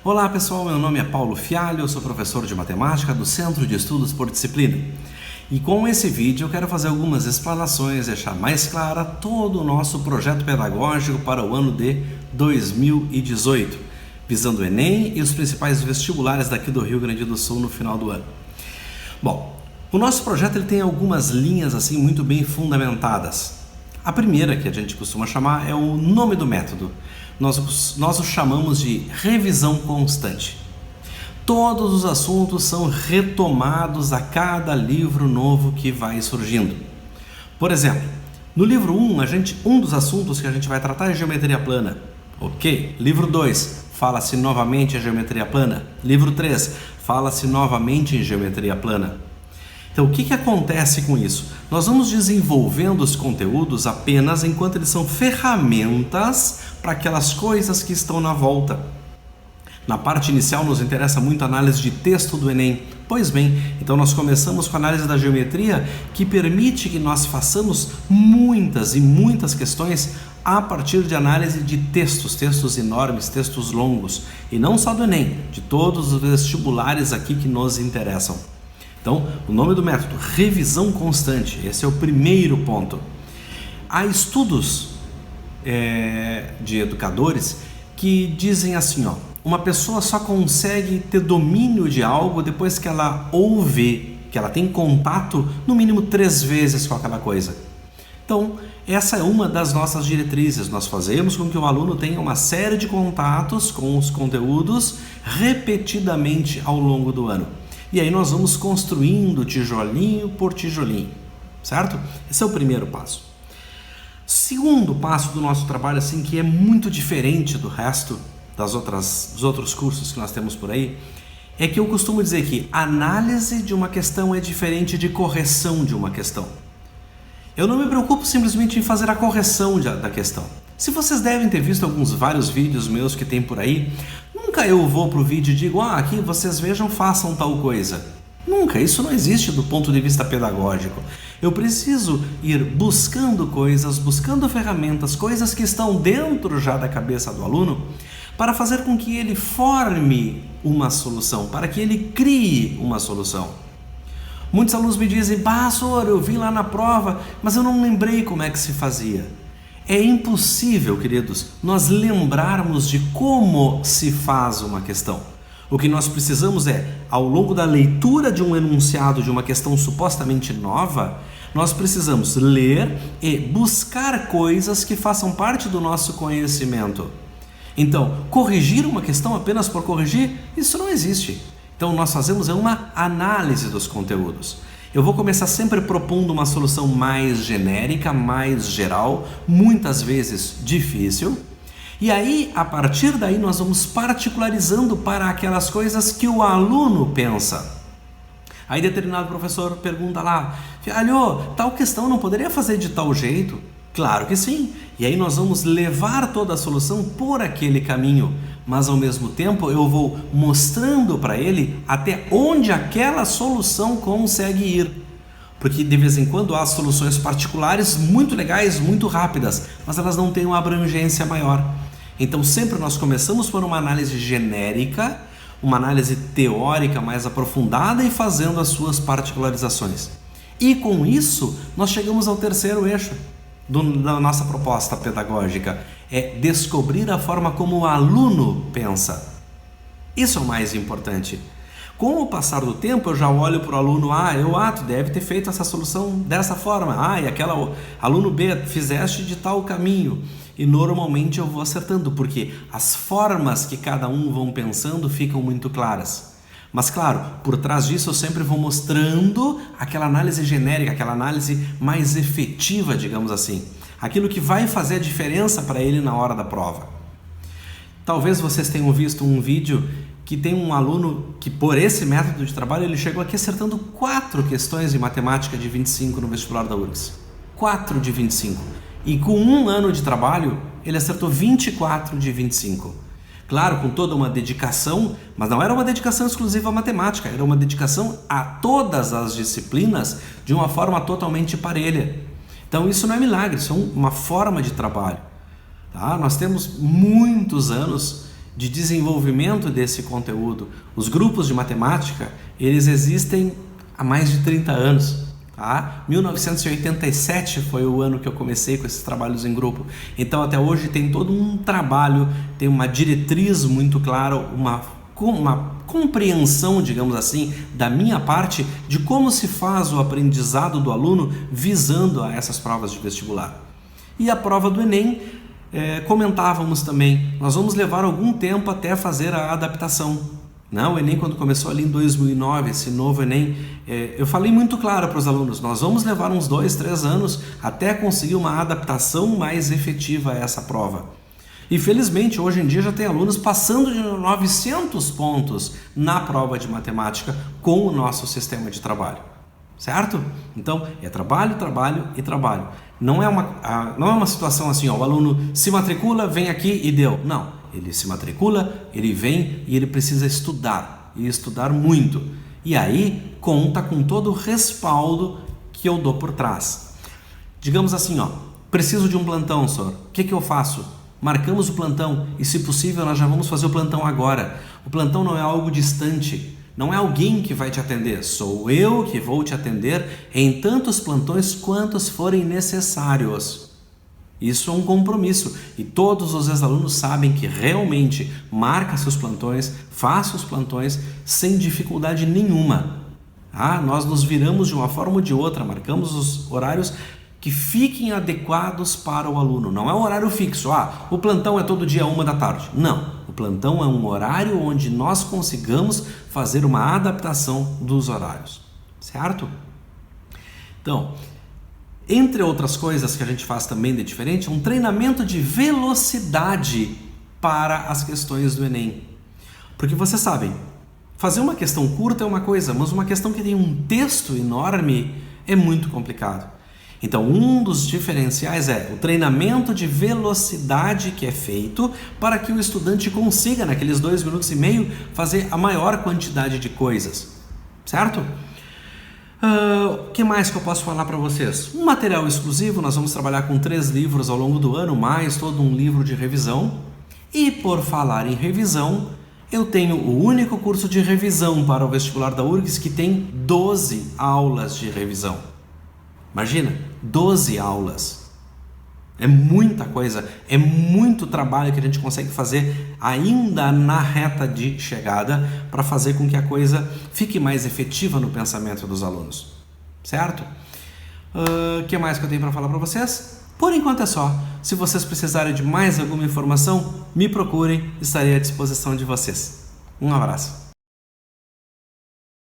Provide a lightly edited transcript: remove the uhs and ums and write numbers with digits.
Olá pessoal, meu nome é Paulo Fialho, eu sou professor de matemática do Centro de Estudos por Disciplina. E com esse vídeo eu quero fazer algumas explanações, deixar mais clara todo o nosso projeto pedagógico para o ano de 2018, visando o Enem e os principais vestibulares daqui do Rio Grande do Sul no final do ano. Bom, o nosso projeto ele tem algumas linhas assim muito bem fundamentadas. A primeira, que a gente costuma chamar, é o nome do método. Nós o chamamos de revisão constante. Todos os assuntos são retomados a cada livro novo que vai surgindo. Por exemplo, no livro 1, um dos assuntos que a gente vai tratar é geometria plana. Ok. Livro 2, fala-se novamente em geometria plana. Livro 3, fala-se novamente em geometria plana. Então, o que acontece com isso? Nós vamos desenvolvendo os conteúdos apenas enquanto eles são ferramentas para aquelas coisas que estão na volta. Na parte inicial nos interessa muito a análise de texto do Enem. Pois bem, então nós começamos com a análise da geometria, que permite que nós façamos muitas e muitas questões a partir de análise de textos enormes, textos longos. E não só do Enem, de todos os vestibulares aqui que nos interessam. Então, o nome do método, revisão constante, esse é o primeiro ponto. Há estudos de educadores que dizem assim, uma pessoa só consegue ter domínio de algo depois que ela ouve, que ela tem contato no mínimo 3 vezes com aquela coisa. Então, essa é uma das nossas diretrizes. Nós fazemos com que o aluno tenha uma série de contatos com os conteúdos repetidamente ao longo do ano. E aí nós vamos construindo tijolinho por tijolinho, certo? Esse é o primeiro passo. Segundo passo do nosso trabalho, assim, que é muito diferente do resto dos outros cursos que nós temos por aí, é que eu costumo dizer que análise de uma questão é diferente de correção de uma questão. Eu não me preocupo simplesmente em fazer a correção da questão. Se vocês devem ter visto vários vídeos meus que tem por aí, nunca eu vou para o vídeo e digo, aqui vocês vejam, façam tal coisa. Nunca, isso não existe do ponto de vista pedagógico. Eu preciso ir buscando coisas, buscando ferramentas, coisas que estão dentro já da cabeça do aluno, para fazer com que ele forme uma solução, para que ele crie uma solução. Muitos alunos me dizem, professor, eu vi lá na prova, mas eu não lembrei como é que se fazia. É impossível, queridos, nós lembrarmos de como se faz uma questão. O que nós precisamos é, ao longo da leitura de um enunciado de uma questão supostamente nova, nós precisamos ler e buscar coisas que façam parte do nosso conhecimento. Então, corrigir uma questão apenas por corrigir, isso não existe. Então, nós fazemos uma análise dos conteúdos. Eu vou começar sempre propondo uma solução mais genérica, mais geral, muitas vezes difícil. E aí, a partir daí, nós vamos particularizando para aquelas coisas que o aluno pensa. Aí determinado professor pergunta lá, Fialho, tal questão não poderia fazer de tal jeito? Claro que sim. E aí nós vamos levar toda a solução por aquele caminho. Mas ao mesmo tempo eu vou mostrando para ele até onde aquela solução consegue ir. Porque de vez em quando há soluções particulares muito legais, muito rápidas, mas elas não têm uma abrangência maior. Então sempre nós começamos por uma análise genérica, uma análise teórica mais aprofundada e fazendo as suas particularizações. E com isso nós chegamos ao terceiro eixo da nossa proposta pedagógica, é descobrir a forma como o aluno pensa. Isso é o mais importante. Com o passar do tempo, eu já olho para o aluno A, tu deve ter feito essa solução dessa forma. E aquela aluno B, fizeste de tal caminho. E normalmente eu vou acertando, porque as formas que cada um vão pensando ficam muito claras. Mas claro, por trás disso eu sempre vou mostrando aquela análise genérica, aquela análise mais efetiva, digamos assim. Aquilo que vai fazer a diferença para ele na hora da prova. Talvez vocês tenham visto um vídeo que tem um aluno que, por esse método de trabalho, ele chegou aqui acertando 4 questões de matemática de 25 no vestibular da URGS. 4 de 25. E com 1 ano de trabalho, ele acertou 24 de 25. Claro, com toda uma dedicação, mas não era uma dedicação exclusiva à matemática, era uma dedicação a todas as disciplinas de uma forma totalmente parelha. Então isso não é milagre, isso é uma forma de trabalho. Tá? Nós temos muitos anos de desenvolvimento desse conteúdo, os grupos de matemática, eles existem há mais de 30 anos. Tá? 1987 foi o ano que eu comecei com esses trabalhos em grupo. Então até hoje tem todo um trabalho, tem uma diretriz muito clara, uma compreensão, digamos assim, da minha parte de como se faz o aprendizado do aluno visando a essas provas de vestibular. E a prova do Enem, comentávamos também, nós vamos levar algum tempo até fazer a adaptação. Não, o Enem, quando começou ali em 2009, esse novo Enem, eu falei muito claro para os alunos, nós vamos levar uns 2, 3 anos até conseguir uma adaptação mais efetiva a essa prova. E felizmente, hoje em dia já tem alunos passando de 900 pontos na prova de matemática com o nosso sistema de trabalho. Certo? Então, é trabalho, trabalho e trabalho. Não é uma situação assim, ó, o aluno se matricula, vem aqui e deu. Não, ele se matricula, ele vem e ele precisa estudar, e estudar muito. E aí, conta com todo o respaldo que eu dou por trás. Digamos assim, ó, preciso de um plantão, senhor. O que eu faço? Marcamos o plantão e, se possível, nós já vamos fazer o plantão agora. O plantão não é algo distante. Não é alguém que vai te atender, sou eu que vou te atender em tantos plantões quantos forem necessários. Isso é um compromisso e todos os ex-alunos sabem que realmente marca seus plantões, faça os plantões sem dificuldade nenhuma. Nós nos viramos de uma forma ou de outra, marcamos os horários que fiquem adequados para o aluno. Não é um horário fixo, o plantão é todo dia 13h. Não. O plantão é um horário onde nós consigamos fazer uma adaptação dos horários, certo? Então, entre outras coisas que a gente faz também de diferente, é um treinamento de velocidade para as questões do Enem. Porque vocês sabem, fazer uma questão curta é uma coisa, mas uma questão que tem um texto enorme é muito complicado. Então, um dos diferenciais é o treinamento de velocidade que é feito para que o estudante consiga, naqueles 2 minutos e meio, fazer a maior quantidade de coisas, certo? O que mais que eu posso falar para vocês? Um material exclusivo, nós vamos trabalhar com 3 livros ao longo do ano, mais todo um livro de revisão. E por falar em revisão, eu tenho o único curso de revisão para o vestibular da URGS que tem 12 aulas de revisão. Imagina, 12 aulas. É muita coisa, é muito trabalho que a gente consegue fazer ainda na reta de chegada para fazer com que a coisa fique mais efetiva no pensamento dos alunos. Certo? O que mais que eu tenho para falar para vocês? Por enquanto é só. Se vocês precisarem de mais alguma informação, me procurem, estarei à disposição de vocês. Um abraço.